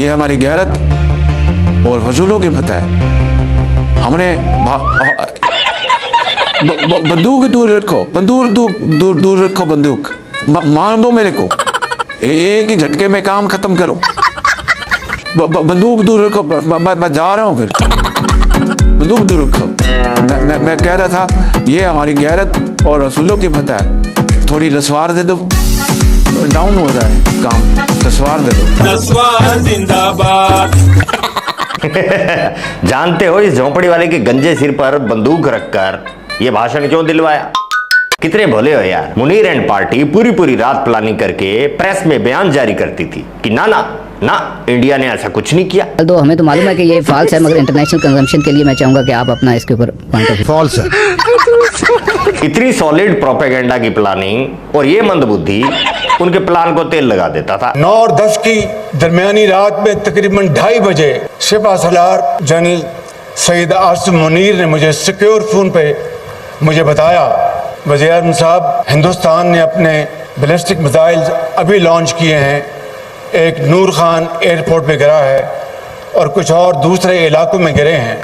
ये हमारी गैरत और फजूलों की फतह है। हमने बंदूक दूर रखो, दूर रखो बंदूक, मार दो मेरे को, एक ही झटके में काम खत्म करो। बंदूक दूर रखो, मैं जा रहा हूँ फिर। बंदूक दूर रखो। मैं कह रहा था ये हमारी गैरत और रसूलों की फतह है। थोड़ी रसवार दे दो, डाउन हो रहा है काम, रसवार दे दो। रसवार जिंदाबाद। जानते हो इस झोंपड़ी वाले के गंजे सिर पर बंदूक रखकर ये भाषण क्यों दिलवाया? कितने भोले हो यार। मुनीर एंड पार्टी पूरी पूरी रात प्लानिंग करके प्रेस में बयान जारी करती थी कि ना ना ना, इंडिया ने ऐसा कुछ नहीं किया। तो हमें तो मालूम है कि ये फॉल्स है, मगर इंटरनेशनल कंजम्पशन के लिए मैं चाहूंगा कि आप अपना इसके ऊपर पॉइंट ऑफ व्यू। फॉल्स है। इतनी सॉलिड प्रोपेगेंडा की प्लानिंग और ये मंदबुद्धि उनके प्लान को तेल लगा देता था। 9 और 10 की दरमियानी रात में तकरीबन 2:30 बजे सिपा सलार जनरल सईद आसिम मुनीर ने मुझे सिक्योर फोन पे मुझे बताया, वज़ीर आज़म साहब, हिंदुस्तान ने अपने बैलिस्टिक मिसाइल अभी लॉन्च किए हैं, एक नूर खान एयरपोर्ट पे गिरा है और कुछ और दूसरे इलाकों में गिरे हैं।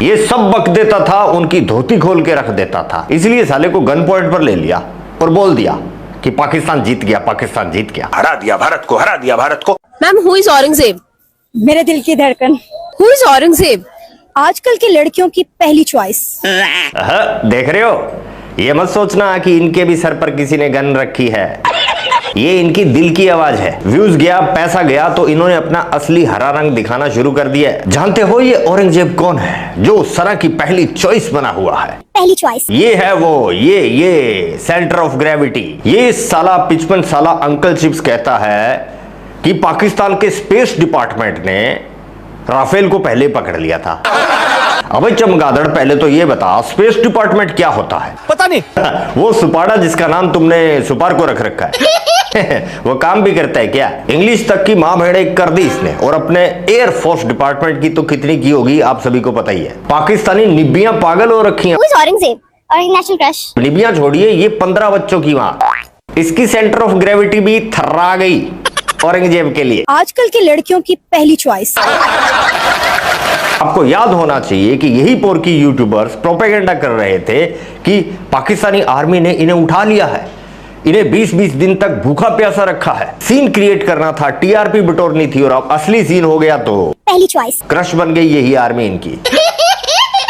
ये सब बक देता था, उनकी धोती खोल के रख देता था। इसलिए साले को गन पॉइंट पर ले लिया और बोल दिया कि पाकिस्तान जीत गया, पाकिस्तान जीत गया, हरा दिया भारत को, हरा दिया भारत को। Ma'am, who is Aurangzeb? मेरे दिल की धड़कन। Who is Aurangzeb? आजकल की लड़कियों की पहली चॉइस। देख रहे हो, ये मत सोचना कि इनके भी सर पर किसी ने गन रखी है। ये इनकी दिल की आवाज है। व्यूज गया, पैसा गया तो इन्होंने अपना असली हरा रंग दिखाना शुरू कर दिया है। जानते हो ये औरंगजेब कौन है जो सरा की पहली चॉइस बना हुआ है? पहली चॉइस ये है वो, ये सेंटर ऑफ ग्रेविटी। ये साला 55 साला अंकल चिप्स कहता है कि पाकिस्तान के स्पेस डिपार्टमेंट ने राफेल को पहले पकड़ लिया था। अबे चमगादड़, पहले तो ये बता, स्पेस डिपार्टमेंट क्या होता है? पता नहीं। वो सुपाड़ा जिसका नाम तुमने सुपार को रख रखा है वो काम भी करता है क्या? इंग्लिश तक की माँ भेड़े कर दी इसने, और अपने एयर फोर्स डिपार्टमेंट की तो कितनी की होगी आप सभी को पता ही है। पाकिस्तानी निब्बियां पागल हो रखी हैं। औरंगजेब और नेशनल क्रश। निब्बियां छोड़िए, ये 15 बच्चों की माँ, इसकी सेंटर ऑफ ग्रेविटी भी थर्रा गई औरंगजेब के लिए। आजकल की लड़कियों की पहली चॉइस। आपको याद होना चाहिए कि यही पोरकी यूट्यूबर्स प्रोपेगेंडा कर रहे थे कि पाकिस्तानी आर्मी ने इन्हें उठा लिया है, इन्हें 20-20 दिन तक भूखा प्यासा रखा है। सीन क्रिएट करना था, टीआरपी बटोरनी थी, और अब असली सीन हो गया तो पहली चॉइस क्रश बन गई यही आर्मी इनकी।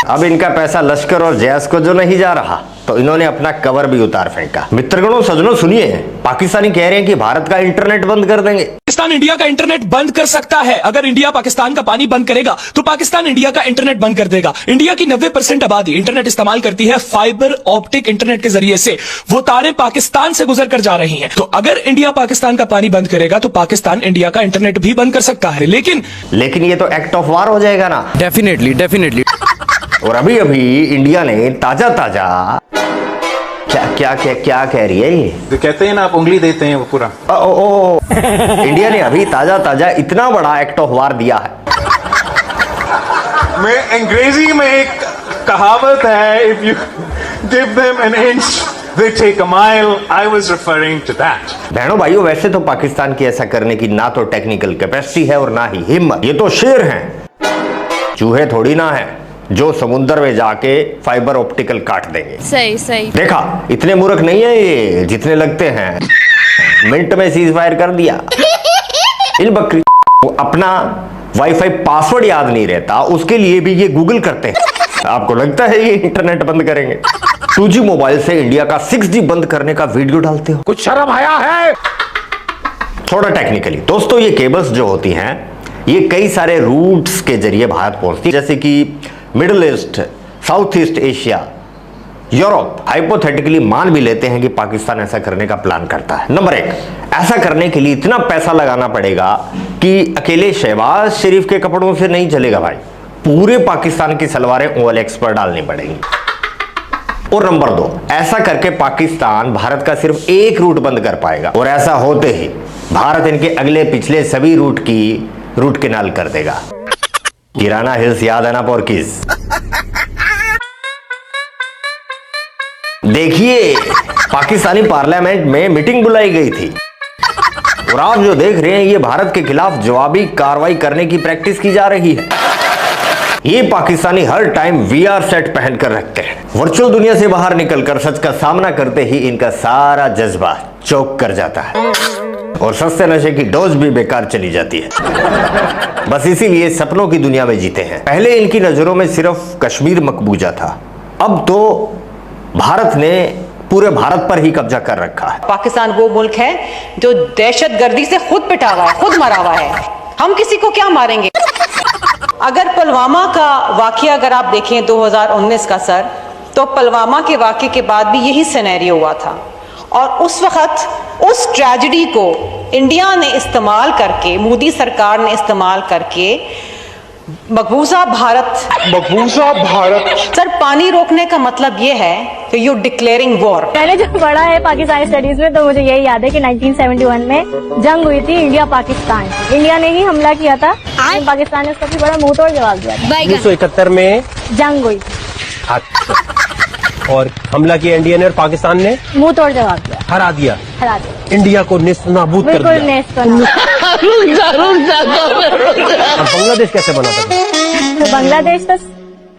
अब इनका पैसा लश्कर और जैश को जो नहीं जा रहा तो इन्होंने अपना कवर भी उतार फेंका। मित्रगणों, सजनों, सुनिए, पाकिस्तानी कह रहे हैं कि भारत का इंटरनेट बंद कर देंगे। पाकिस्तान इंडिया का इंटरनेट बंद कर सकता है। अगर इंडिया पाकिस्तान का पानी बंद करेगा तो पाकिस्तान इंडिया का इंटरनेट बंद कर देगा। इंडिया की 90% आबादी इंटरनेट इस्तेमाल करती है फाइबर ऑप्टिक इंटरनेट के जरिए से। वो तारें पाकिस्तान से गुजर कर जा रही हैं। तो अगर इंडिया पाकिस्तान का पानी बंद करेगा तो पाकिस्तान इंडिया का इंटरनेट भी बंद कर सकता है। लेकिन ये तो एक्ट ऑफ वार हो जाएगा ना। डेफिनेटली। और अभी अभी इंडिया ने ताजा क्या कह रही है ये? तो कहते हैं ना, आप उंगली देते हैं वो पूरा। इंडिया ने अभी ताजा इतना बड़ा एक्ट ऑफ वार दिया है। मैं अंग्रेजी में एक कहावत है, if you give them an inch they take a mile. I was referring to that. बहनों भाइयों, वैसे तो पाकिस्तान की ऐसा करने की ना तो टेक्निकल कैपेसिटी है और ना ही हिम्मत। ये तो शेर हैं, चूहे थोड़ी ना है जो समुद्र में जाके फाइबर ऑप्टिकल काट देंगे। सही देखा, इतने मूर्ख नहीं है ये जितने लगते हैं। मिनट में सीज फायर कर दिया। इन बकरी अपना वाईफाई पासवर्ड याद नहीं रहता, उसके लिए भी ये गूगल करते हैं। आपको लगता है ये इंटरनेट बंद करेंगे? 2G मोबाइल से इंडिया का 6G बंद करने का वीडियो डालते हो, कुछ शर्म आया है? थोड़ा टेक्निकली दोस्तों, ये केबल्स जो होती हैं ये कई सारे रूट्स के जरिए भारत पहुंचती है, जैसे कि middle east, south east Asia, Europe. Hypothetically मान भी लेते हैं कि पाकिस्तान ऐसा करने का प्लान करता है। नंबर 1, ऐसा करने के लिए इतना पैसा लगाना पड़ेगा कि अकेले शहबाज शरीफ के कपड़ों से नहीं चलेगा भाई, पूरे पाकिस्तान की सलवारें OLX पर डालनी पड़ेंगी। और नंबर 2, ऐसा करके पाकिस्तान भारत का सिर्फ एक रूट बंद कर पाएगा, और ऐसा होते ही भारत इनके अगले पिछले सभी रूट की रूट कैनाल कर देगा। किराना हिल्स याद है ना पोरकीज? देखिए, पाकिस्तानी पार्लियामेंट में मीटिंग बुलाई गई थी और आप जो देख रहे हैं ये भारत के खिलाफ जवाबी कार्रवाई करने की प्रैक्टिस की जा रही है। ये पाकिस्तानी हर टाइम वीआर सेट पहन कर रखते हैं। वर्चुअल दुनिया से बाहर निकलकर सच का सामना करते ही इनका सारा जज्बा चौक कर जाता है और सस्ते नशे की डोज भी बेकार चली जाती है। बस इसीलिए सपनों की दुनिया में जीते हैं। पहले इनकी नजरों में सिर्फ कश्मीर मकबूजा था, अब तो भारत ने पूरे भारत पर ही कब्जा कर रखा है। पाकिस्तान वो मुल्क है जो दहशतगर्दी से खुद पिटा हुआ है, खुद मरा हुआ है। हम किसी को क्या मारेंगे? अगर पुलवामा का वाकया अगर आप देखें 2019 का सर, तो पुलवामा के वाकये के बाद भी यही सिनेरियो हुआ था और उस वक्त उस ट्रेजेडी को इंडिया ने इस्तेमाल करके, मोदी सरकार ने इस्तेमाल करके मकबूजा भारत सर, पानी रोकने का मतलब ये है कि यू डिक्लेयरिंग वॉर। मैंने जो पढ़ा है पाकिस्तानी स्टडीज में, तो मुझे यही याद है कि 1971 में जंग हुई थी इंडिया पाकिस्तान। इंडिया ने ही हमला किया था, पाकिस्तान ने उसका भी बड़ा मुंह तोड़ जवाब दिया था। 1971 में जंग हुई और हमला किया इंडिया ने और पाकिस्तान ने मुंह तोड़ जवाब दिया, हरा दिया इंडिया को नेस्तनाबूद कर बिल्कुल दिया। अब बांग्लादेश कैसे बना था? तो बांग्लादेश तो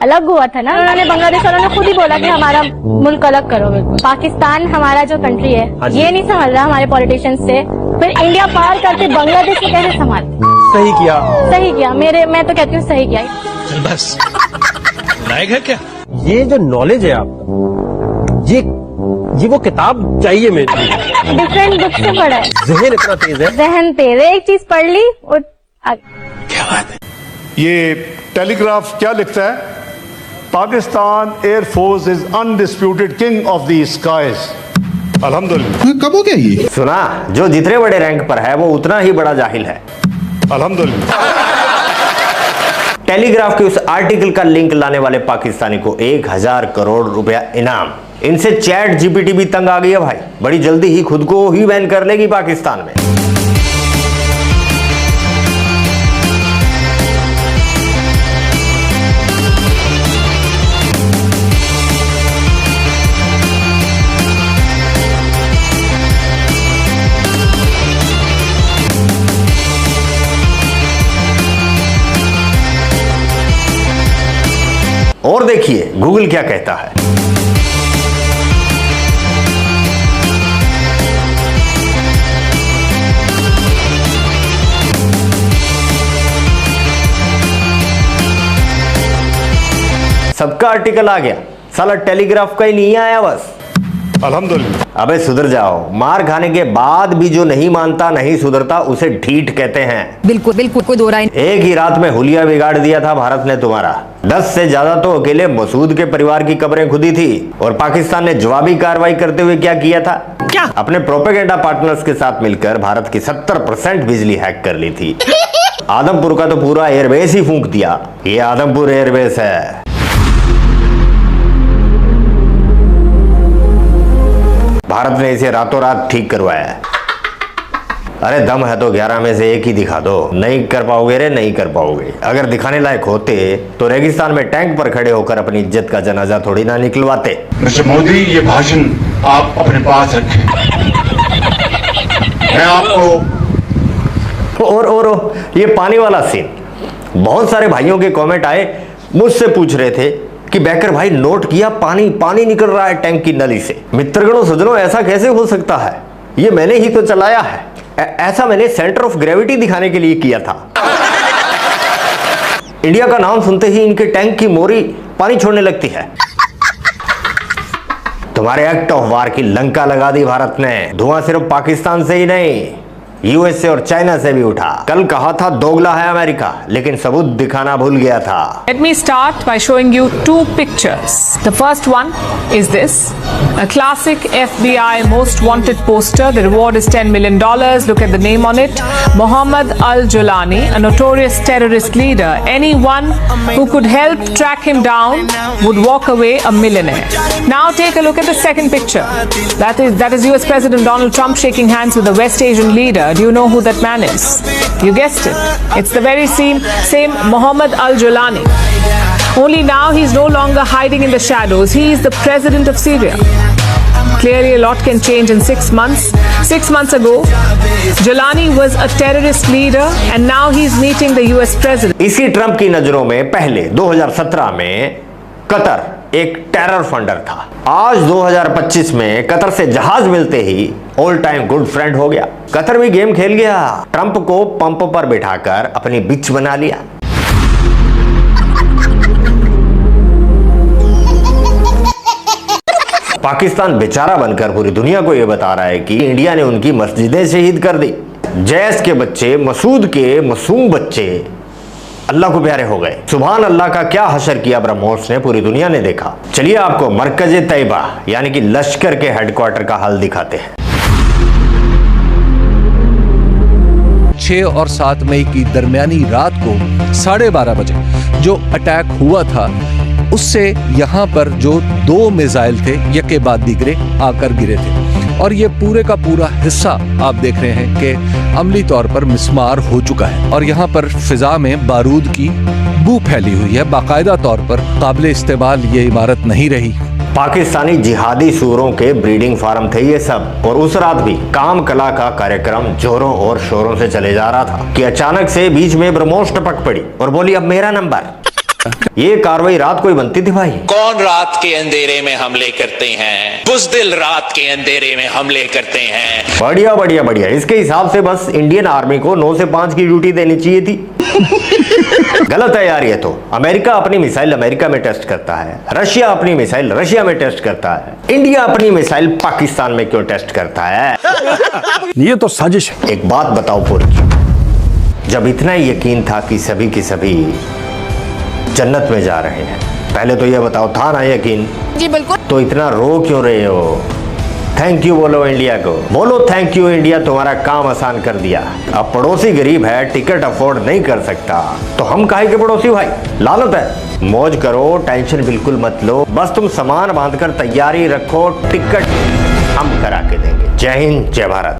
अलग हुआ था ना, उन्होंने बांग्लादेश वालों ने खुद ही बोला कि हमारा मुल्क अलग करो। बिल्कुल पाकिस्तान हमारा जो कंट्री है ये नहीं समझ रहा हमारे पॉलिटिशियंस से, फिर इंडिया पार करके बांग्लादेश को कैसे संभाले? सही किया मैं तो कहती हूँ सही किया। बस लायक है क्या? ये जो नॉलेज है आपका, ये वो किताब चाहिए मेरे। डिफरेंट बुक से पढ़ा है, जहन इतना तेज है, जहन तेज है, एक चीज पढ़ ली और क्या बात है? ये टेलीग्राफ क्या लिखता है? Pakistan air force is undisputed king of the skies. अल्हम्दुलिल्लाह। कब हो गया ये? सुना, जो जितने बड़े रैंक पर है वो उतना ही बड़ा जाहिल है। अल्हम्दुलिल्लाह। टेलीग्राफ के उस आर्टिकल का लिंक लाने वाले पाकिस्तानी को 1000 करोड़ रुपया इनाम। इनसे चैट जीपीटी भी तंग आ गई है भाई, बड़ी जल्दी ही खुद को ही बैन कर लेगी पाकिस्तान में। और देखिए गूगल क्या कहता है। सबका आर्टिकल आ गया, साला टेलीग्राफ का ही नहीं आया बस। अल्हम्दुलिल्लाह। अबे सुधर जाओ, मार खाने के बाद भी जो नहीं मानता नहीं सुधरता उसे ढीठ कहते हैं। बिल्कुल कोई दो राय। एक ही रात में हुलिया बिगाड़ दिया था भारत ने तुम्हारा। 10 से ज्यादा तो अकेले मसूद के परिवार की कब्रें खुदी थी और पाकिस्तान ने जवाबी कार्रवाई करते हुए क्या किया था? क्या अपने प्रोपेगेंडा पार्टनर्स के साथ मिलकर भारत की 70% बिजली हैक कर ली थी। आदमपुर का तो पूरा एयरबेस ही फूंक दिया। ये आदमपुर एयरबेस है। भारत ने इसे रातों रात ठीक करवाया है। अरे दम है तो 11 में से एक ही दिखा दो। नहीं कर पाओगे रे, नहीं कर पाओगे। अगर दिखाने लायक होते तो रेगिस्तान में टैंक पर खड़े होकर अपनी इज्जत का जनाजा थोड़ी ना निकलवाते। मिस्टर मोदी, ये भाषण आप अपने पास रखें। मैं आपको और ये पानी वाला सीन, बहुत सारे भाइयों के कमेंट आए, मुझसे पूछ रहे थे कि बैकर भाई नोट किया, पानी निकल रहा है टैंक की नली से। मित्रगणों सज्जनों, ऐसा कैसे हो सकता है? ये मैंने ही तो चलाया है। ऐसा मैंने सेंटर ऑफ ग्रेविटी दिखाने के लिए किया था। इंडिया का नाम सुनते ही इनके टैंक की मोरी पानी छोड़ने लगती है। तुम्हारे एक्ट ऑफ वार की लंका लगा दी भारत ने। धुआं सिर्फ पाकिस्तान से ही नहीं, यूएसए और चाइना से भी उठा। कल कहा था दोगला है अमेरिका, लेकिन सबूत दिखाना भूल गया था। Let me start by showing you two pictures. The first one is this, a classic FBI most wanted poster. The reward is $10 million. Look at the name on it, Mohammed Al-Jolani, a notorious terrorist leader. Anyone who could help track him down would walk away a millionaire. Now take a look at the second picture. That is US President Donald Trump shaking hands with a West Asian leader. Do you know who that man is? You guessed it. It's the very same Mohammed Al-Jolani. Only now he's no longer hiding in the shadows. He is the president of Syria. Clearly, a lot can change in 6 months. 6 months ago, Jelani was a terrorist leader, and now he's meeting the US president. इसी Trump की नजरों में पहले 2017 में Qatar एक terror funder था। आज 2025 में कतर से जहाज मिलते ही ऑल टाइम गुड फ्रेंड हो गया। कतर भी गेम खेल गया, ट्रंप को पंप पर बिठाकर अपनी बिच बना लिया। पाकिस्तान बेचारा बनकर पूरी दुनिया को यह बता रहा है कि इंडिया ने उनकी मस्जिदें शहीद कर दी। जैस के बच्चे, मसूद के मासूम बच्चे अल्लाह को प्यारे हो गए। सुभान अल्लाह का क्या हशर किया ब्रह्मोस ने, पूरी दुनिया ने देखा। चलिए आपको मरकज़े तैयबा यानी कि लश्कर के हेडक्वार्टर का हाल दिखाते हैं। 6 और 7 मई की दरमियानी रात को 12:30 बजे जो अटैक हुआ था, उससे यहाँ पर जो 2 मिसाइल थे यके बाद दिगरे आकर गिरे थे, और ये पूरे का पूरा हिस्सा आप देख रहे हैं कि अमली तौर पर मिस्मार हो चुका है, और यहाँ पर फिजा में बारूद की बू फैली हुई है। बाकायदा तौर पर काबिल इस्तेमाल ये इमारत नहीं रही। पाकिस्तानी जिहादी सूरों के ब्रीडिंग फार्म थे ये सब। और उस रात भी काम कला का कार्यक्रम जोरों और शोरों से चले जा रहा था कि अचानक से बीच में ब्रह्मोस टपक पड़ी और बोली अब मेरा नंबर। ये कार्रवाई रात को ही बनती थी भाई। कौन रात के अंधेरे में हमले करते हैं? बुज़दिल रात के अंधेरे में हमले करते हैं। बढ़िया बढ़िया बढ़िया। इसके हिसाब से बस इंडियन आर्मी को 9 से 5 की ड्यूटी देनी चाहिए थी। गलत है यार ये तो। अमेरिका अपनी मिसाइल अमेरिका में टेस्ट करता है, रशिया अपनी मिसाइल रशिया में टेस्ट करता है, इंडिया अपनी मिसाइल पाकिस्तान में क्यों टेस्ट करता है? ये तो साजिश है। एक बात बताओ पूरी, जब इतना यकीन था कि सभी की सभी जन्नत में जा रहे हैं, पहले तो ये बताओ था ना यकीन? जी बिल्कुल। तो इतना रो क्यों रहे हो? थैंक यू बोलो इंडिया को, बोलो थैंक यू इंडिया, तुम्हारा काम आसान कर दिया। अब पड़ोसी गरीब है, टिकट अफोर्ड नहीं कर सकता, तो हम काहे के पड़ोसी भाई? लालत है। मौज करो, टेंशन बिल्कुल मत लो, बस तुम सामान बांधकर तैयारी रखो, टिकट हम करा के देंगे। जय हिंद, जय भारत।